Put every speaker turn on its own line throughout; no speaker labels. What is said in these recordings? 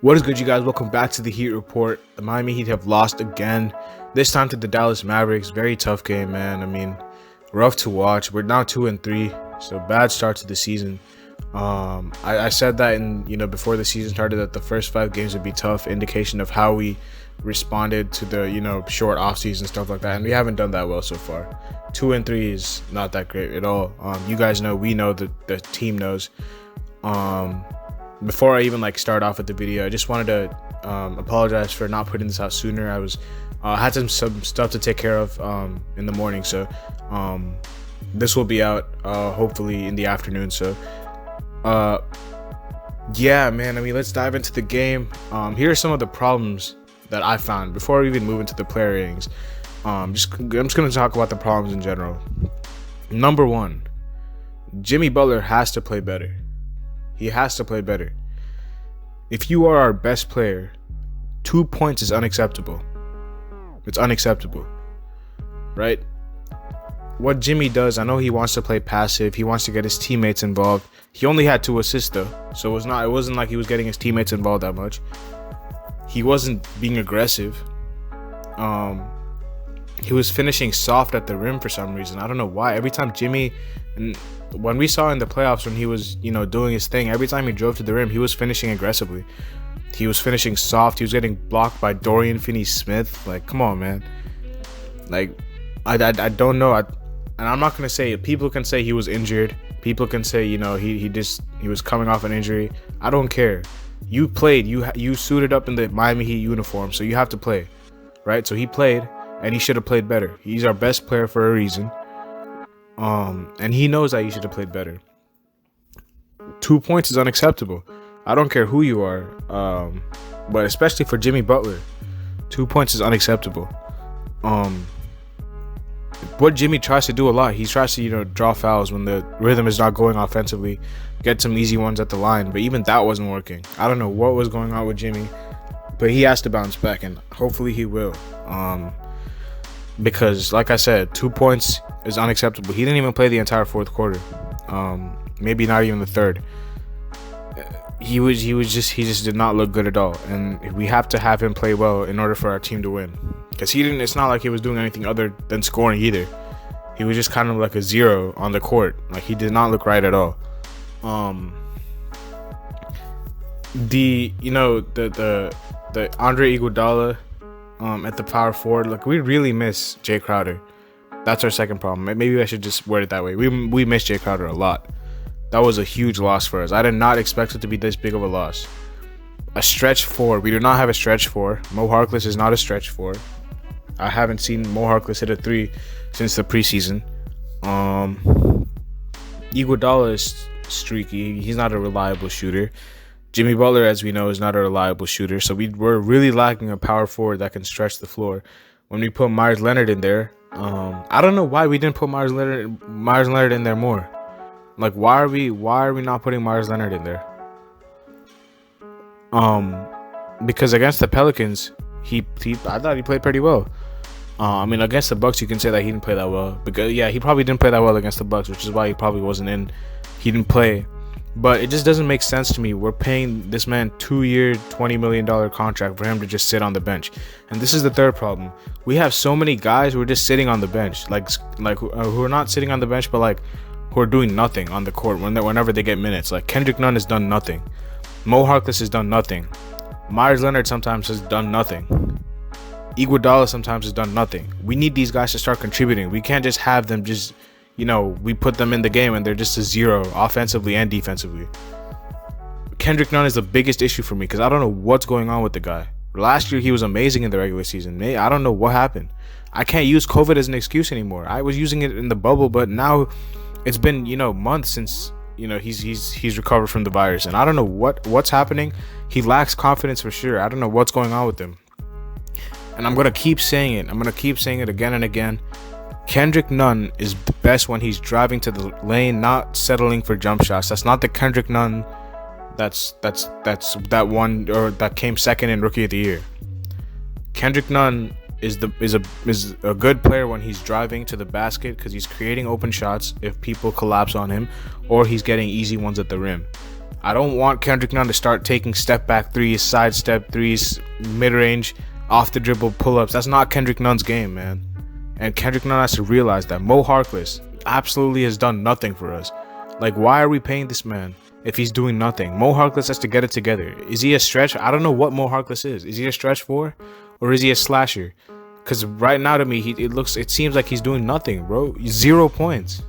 What is good, you guys? Welcome back to the Heat Report. The Miami Heat have lost again, this time to the Dallas Mavericks. Very tough game, man. I mean, rough to watch. We're now 2-3, so bad start to the season. I said that before the season started that the first 5 games would be tough, indication of how we responded to the short offseason stuff like that, and we haven't done that well so far. 2-3 is not that great at all. You guys know, we know, the team knows. Before I even start off with the video, I just wanted to apologize for not putting this out sooner. I had some stuff to take care of in the morning, so this will be out hopefully in the afternoon. So yeah, man, I mean, let's dive into the game. Here are some of the problems that I found before we even move into the player ratings. I'm just going to talk about the problems in general. Number 1, Jimmy Butler has to play better. He has to play better. If you are our best player, 2 points is unacceptable. It's unacceptable, right? What Jimmy does, I know he wants to play passive. He wants to get his teammates involved. He only had 2 assists though, so it wasn't like he was getting his teammates involved that much. He wasn't being aggressive. He was finishing soft at the rim for some reason. I don't know why. Every time Jimmy, and when we saw in the playoffs when he was, doing his thing, every time he drove to the rim, he was finishing aggressively. He was finishing soft. He was getting blocked by Dorian Finney-Smith. Like, come on, man. Like, I don't know. And I'm not gonna say, people can say he was injured. People can say, he was coming off an injury. I don't care. You played. You suited up in the Miami Heat uniform, so you have to play, right? So he played, and he should have played better. He's our best player for a reason. And he knows that he should have played better. 2 points is unacceptable. I don't care who you are, but especially for Jimmy Butler, 2 points is unacceptable. What Jimmy tries to do a lot, he tries to draw fouls when the rhythm is not going offensively, get some easy ones at the line, but even that wasn't working. I don't know what was going on with Jimmy, but he has to bounce back, and hopefully he will. Because like I said, 2 points is unacceptable. He didn't even play the entire fourth quarter. Maybe not even the third. He just did not look good at all. And we have to have him play well in order for our team to win. Because it's not like he was doing anything other than scoring either. He was just kind of like a 0 on the court. Like, he did not look right at all. The Andre Iguodala at the power forward, like, we really miss Jay Crowder. That's our second problem. Maybe I should just word it that way. We miss Jay Crowder a lot. That was a huge loss for us. I did not expect it to be this big of a loss. A stretch 4. We do not have a stretch 4. Mo Harkless is not a stretch 4. I haven't seen Mo Harkless hit a 3 since the preseason. Iguodala is streaky. He's not a reliable shooter. Jimmy Butler, as we know, is not a reliable shooter. So we're really lacking a power forward that can stretch the floor. When we put Myers Leonard in there, I don't know why we didn't put Myers Leonard in there more. Like, why are we not putting Myers Leonard in there? Because against the Pelicans, I thought he played pretty well. I mean, against the Bucks, you can say that he didn't play that well. Because he probably didn't play that well against the Bucks, which is why he probably wasn't in. He didn't play. But it just doesn't make sense to me. We're paying this man 2-year, $20 million contract for him to just sit on the bench. And this is the third problem. We have so many guys who are just sitting on the bench, who are not sitting on the bench, but who are doing nothing on the court whenever they get minutes. Like, Kendrick Nunn has done nothing. Mo Harkless has done nothing. Myers Leonard sometimes has done nothing. Iguodala sometimes has done nothing. We need these guys to start contributing. We can't just have them just, we put them in the game and they're just a 0 offensively and defensively. Kendrick Nunn is the biggest issue for me because I don't know what's going on with the guy. Last year he was amazing in the regular season. I don't know what happened. I can't use COVID as an excuse anymore. I was using it in the bubble, but now it's been months since he's recovered from the virus, and I don't know what's happening. He lacks confidence for sure. I don't know what's going on with him, and I'm gonna keep saying it. I'm gonna keep saying it again and again. Kendrick Nunn is best when he's driving to the lane, not settling for jump shots. That's not the Kendrick Nunn that's that one or that came second in Rookie of the Year. Kendrick Nunn is a good player when he's driving to the basket because he's creating open shots if people collapse on him, or he's getting easy ones at the rim. I don't want Kendrick Nunn to start taking step back threes, sidestep threes, mid range, off the dribble pull ups. That's not Kendrick Nunn's game, man. And Kendrick Nunn has to realize that. Mo Harkless absolutely has done nothing for us. Like, why are we paying this man if he's doing nothing? Mo Harkless has to get it together. Is he a stretch? I don't know what Mo Harkless is. Is he a stretch four, or is he a slasher? Because right now to me, it seems like he's doing nothing, bro. 0 points.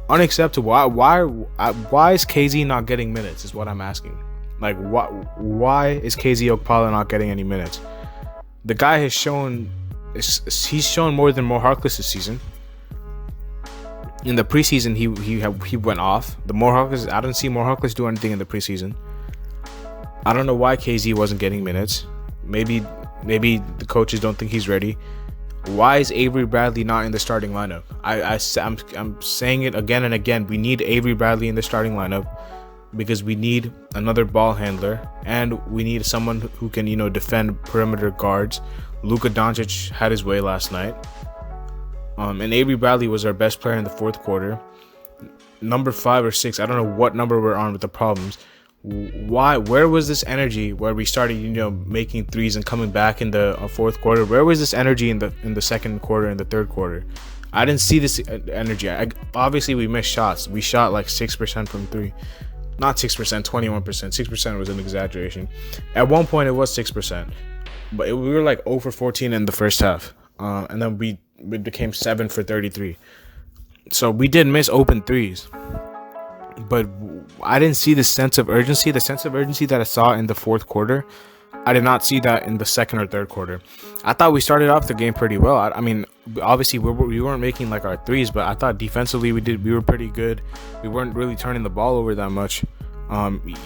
Unacceptable. Why is KZ not getting minutes? Is what I'm asking. Like, why is KZ Okpala not getting any minutes? The guy has shown. He's shown more than Mo Harkless this season. In the preseason, he went off. The Mo Harkless, I didn't see Mo Harkless do anything in the preseason. I don't know why KZ wasn't getting minutes. Maybe the coaches don't think he's ready. Why is Avery Bradley not in the starting lineup? I'm saying it again and again. We need Avery Bradley in the starting lineup because we need another ball handler, and we need someone who can, defend perimeter guards. Luka Doncic had his way last night. And Avery Bradley was our best player in the fourth quarter. Number 5 or 6, I don't know what number we're on with the problems. Where was this energy where we started, making threes and coming back in the fourth quarter? Where was this energy in the second quarter and the third quarter? I didn't see this energy. Obviously, we missed shots. We shot like 6% from 3. Not 6%, 21%. 6% was an exaggeration. At one point, it was 6%. But we were like 0 for 14 in the first half. And then we became 7 for 33. So we did miss open threes. But I didn't see the sense of urgency. The sense of urgency that I saw in the fourth quarter, I did not see that in the second or third quarter. I thought we started off the game pretty well. I mean, obviously we weren't making like our threes, but I thought defensively we were pretty good. We weren't really turning the ball over that much.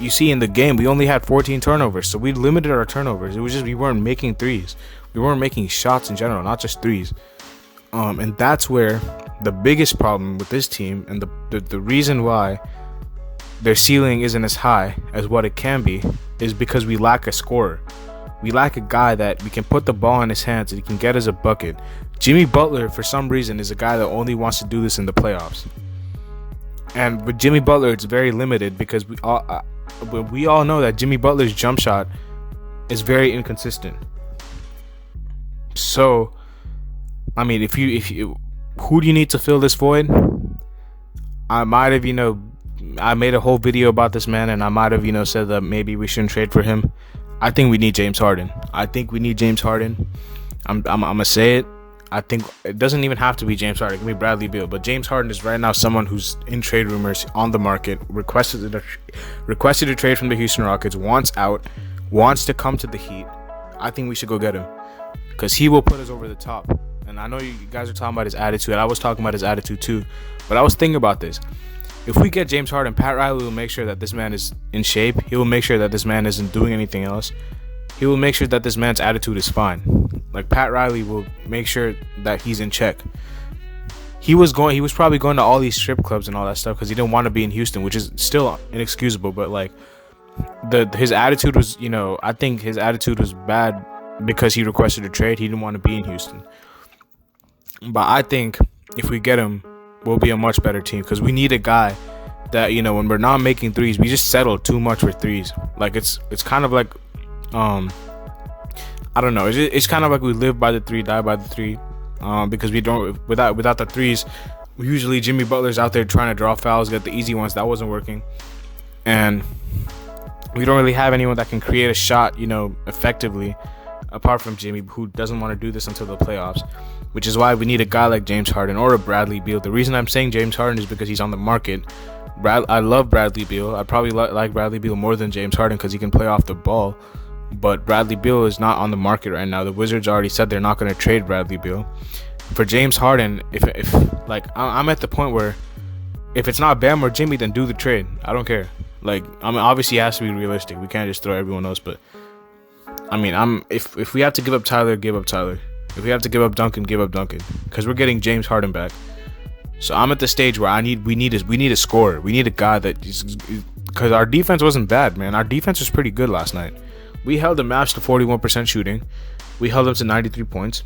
You see in the game, we only had 14 turnovers, so we limited our turnovers. It was just we weren't making threes. We weren't making shots in general, not just threes. And that's where the biggest problem with this team, and the reason why their ceiling isn't as high as what it can be, is because we lack a scorer. We lack a guy that we can put the ball in his hands and he can get us a bucket. Jimmy Butler, for some reason, is a guy that only wants to do this in the playoffs. And with Jimmy Butler, it's very limited because we all know that Jimmy Butler's jump shot is very inconsistent. So, I mean, if you who do you need to fill this void? I might have, I made a whole video about this man, and I might have, said that maybe we shouldn't trade for him. I think we need James Harden. I'm gonna say it. I think it doesn't even have to be James Harden. It can be Bradley Beal. But James Harden is right now someone who's in trade rumors, on the market, requested a trade from the Houston Rockets, wants out, wants to come to the Heat. I think we should go get him because he will put us over the top. And I know you guys are talking about his attitude. I was talking about his attitude too. But I was thinking about this. If we get James Harden, Pat Riley will make sure that this man is in shape. He will make sure that this man isn't doing anything else. He will make sure that this man's attitude is fine. Like, Pat Riley will make sure that he's in check. He was probably going to all these strip clubs and all that stuff because he didn't want to be in Houston, which is still inexcusable. But like, his attitude was, I think his attitude was bad because he requested a trade. He didn't want to be in Houston. But I think if we get him, we'll be a much better team because we need a guy that, when we're not making threes, we just settle too much for threes. Like, it's kind of like, I don't know. It's kind of like we live by the 3, die by the 3, because we don't without the threes. Usually Jimmy Butler's out there trying to draw fouls, get the easy ones. That wasn't working, and we don't really have anyone that can create a shot, effectively, apart from Jimmy, who doesn't want to do this until the playoffs. Which is why we need a guy like James Harden or a Bradley Beal. The reason I'm saying James Harden is because he's on the market. I love Bradley Beal. I probably like Bradley Beal more than James Harden because he can play off the ball. But Bradley Beal is not on the market right now. The Wizards already said they're not going to trade Bradley Beal. For James Harden, if I'm at the point where if it's not Bam or Jimmy, then do the trade. I don't care. Like, I mean, obviously it has to be realistic. We can't just throw everyone else. But I mean, if we have to give up Tyler, give up Tyler. If we have to give up Duncan, give up Duncan, because we're getting James Harden back. So I'm at the stage where we need a scorer. We need a guy that because our defense wasn't bad, man. Our defense was pretty good last night. We held the Mavs to 41% shooting. We held them to 93 points.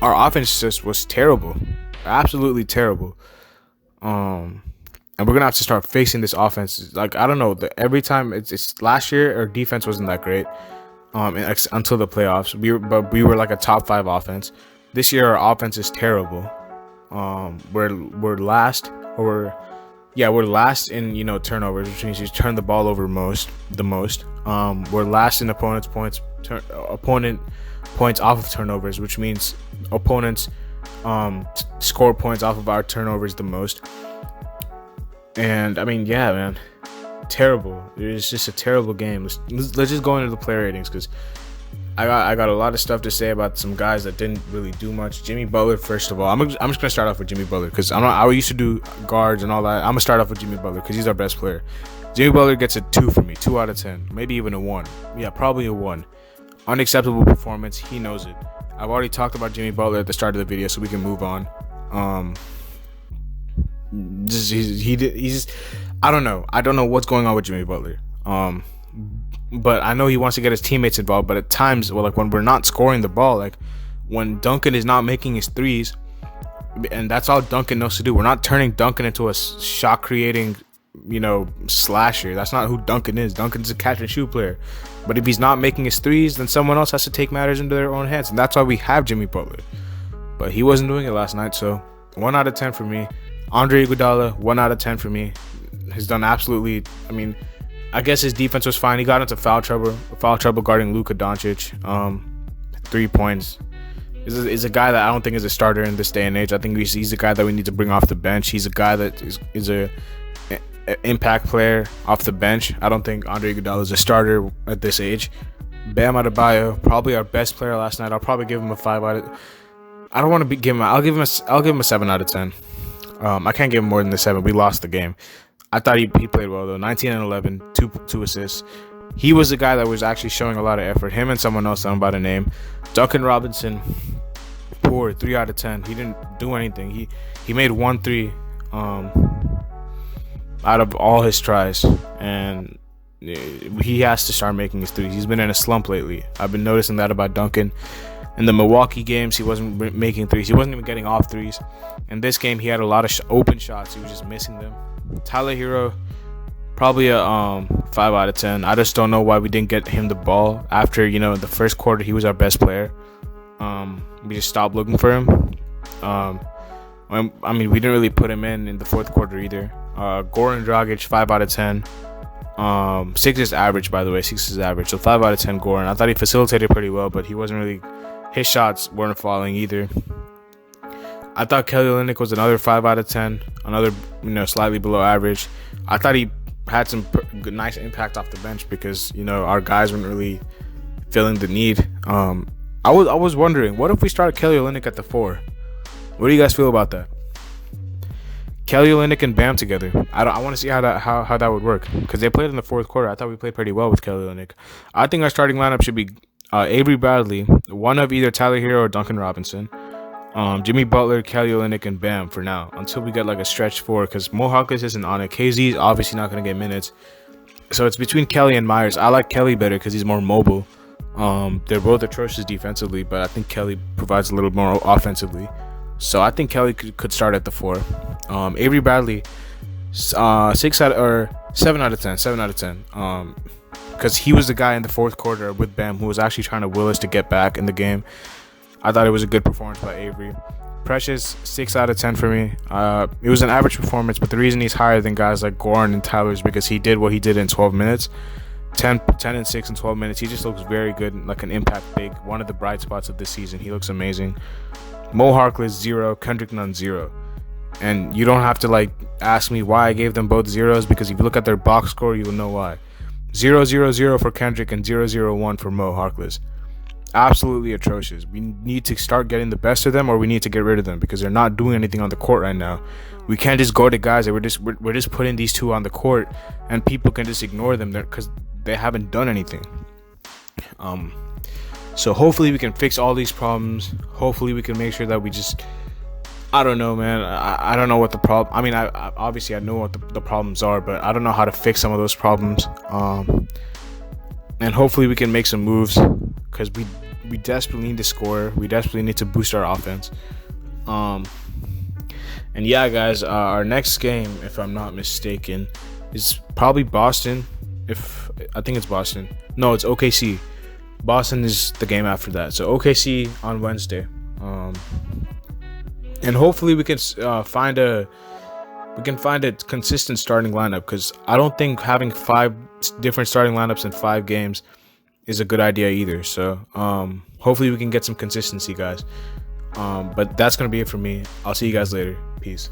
Our offense just was terrible, absolutely terrible. and we're gonna have to start facing this offense. Like, I don't know, every time it's last year our defense wasn't that great, until the playoffs. We were like a top 5 offense. This year our offense is terrible. We're last, or we're last in, turnovers, which means you turn the ball over the most. We're last in opponent points off of turnovers, which means opponents score points off of our turnovers the most. And I mean, yeah, man, terrible. It's just a terrible game. Let's just go into the player ratings, because I got a lot of stuff to say about some guys that didn't really do much. Jimmy Butler, first of all, I'm just gonna start off with Jimmy Butler, because I used to do guards and all that. I'm gonna start off with Jimmy Butler because he's our best player. Jimmy Butler gets a 2 for me, 2 out of 10, maybe even a 1. Yeah, probably a 1. Unacceptable performance. He knows it. I've already talked about Jimmy Butler at the start of the video, so we can move on. He's I don't know what's going on with Jimmy Butler. But I know he wants to get his teammates involved. But at times, like when we're not scoring the ball, like when Duncan is not making his threes, and that's all Duncan knows to do. We're not turning Duncan into a shot creating, slasher. That's not who Duncan is. Duncan's a catch and shoot player. But if he's not making his threes, then someone else has to take matters into their own hands, and that's why we have Jimmy Butler. But he wasn't doing it last night, so 1 out of 10 for me. Andre Iguodala, 1 out of 10 for me. He's done absolutely. I mean, I guess his defense was fine. He got into foul trouble guarding Luka Doncic. 3 points. Is a guy that I don't think is a starter in this day and age. I think he's a guy that we need to bring off the bench. He's a guy that is a impact player off the bench. I don't think Andre Iguodala is a starter at this age. Bam Adebayo, probably our best player last night. I'll probably give him a 5 out of. I don't want to give him. I'll give him a 7 out of 10. I can't give him more than the 7. We lost the game. I thought he played well though. 19 and 11, two assists. He was the guy that was actually showing a lot of effort. Him and someone else, I'm about to name. Duncan Robinson, poor, 3 out of 10. He didn't do anything. He made 1 3 out of all his tries, and he has to start making his threes. He's been in a slump lately. I've been noticing that about Duncan. In the Milwaukee games, he wasn't making threes. He wasn't even getting off threes. In this game, he had a lot of open shots. He was just missing them. Tyler Hero, probably a 5 out of 10. I just don't know why we didn't get him the ball after, the first quarter. He was our best player. We just stopped looking for him. I mean, we didn't really put him in the fourth quarter either. Goran Dragic, 5 out of 10. 6 is average, by the way. 6 is average. So 5 out of 10 Goran. I thought he facilitated pretty well, but he wasn't really. His shots weren't falling either. I thought Kelly Olynyk was another 5 out of 10. Another, slightly below average. I thought he had some nice impact off the bench because, our guys weren't really feeling the need. I was wondering, what if we started Kelly Olynyk at the 4? What do you guys feel about that? Kelly Olynyk and Bam together. I want to see how that would work, because they played in the fourth quarter. I thought we played pretty well with Kelly Olynyk. I think our starting lineup should be Avery Bradley, one of either Tyler Hero or Duncan Robinson, Jimmy Butler, Kelly Olynyk, and Bam for now until we get like a stretch 4, because Mo Harkless isn't on it. KZ is obviously not going to get minutes, so it's between Kelly and Myers. I like Kelly better because he's more mobile. They're both atrocious defensively, but I think Kelly provides a little more offensively. So I think Kelly could start at the 4. Avery Bradley, 7 out of 10. 7 out of 10. Because he was the guy in the fourth quarter with Bam who was actually trying to will us to get back in the game. I thought it was a good performance by Avery. Precious, 6 out of 10 for me. It was an average performance, but the reason he's higher than guys like Goran and Tyler is because he did what he did in 12 minutes. 10 and 6 in 12 minutes. He just looks very good, like an impact big. One of the bright spots of this season. He looks amazing. Mo Harkless, 0. Kendrick Nunn, 0. And you don't have to ask me why I gave them both 0s, because if you look at their box score, you will know why. 0-0-0 for Kendrick and 0-0-1 for Mo Harkless. Absolutely atrocious. We need to start getting the best of them, or we need to get rid of them, because they're not doing anything on the court right now. We can't just go to guys that we're just putting these two on the court and people can just ignore them because they haven't done anything. So hopefully we can fix all these problems. Hopefully we can make sure that we just, I don't know, man. I don't know what the problem. I mean, I obviously I know what the problems are, but I don't know how to fix some of those problems. And hopefully we can make some moves, because we desperately need to score. We desperately need to boost our offense. And yeah, guys, our next game, if I'm not mistaken, is probably Boston. If I think it's Boston. No, it's OKC. Boston is the game after that. So OKC on Wednesday. And hopefully we can find a consistent starting lineup, because I don't think having 5 different starting lineups in 5 games is a good idea either. So hopefully we can get some consistency, guys. But that's gonna be it for me. I'll see you guys later. Peace.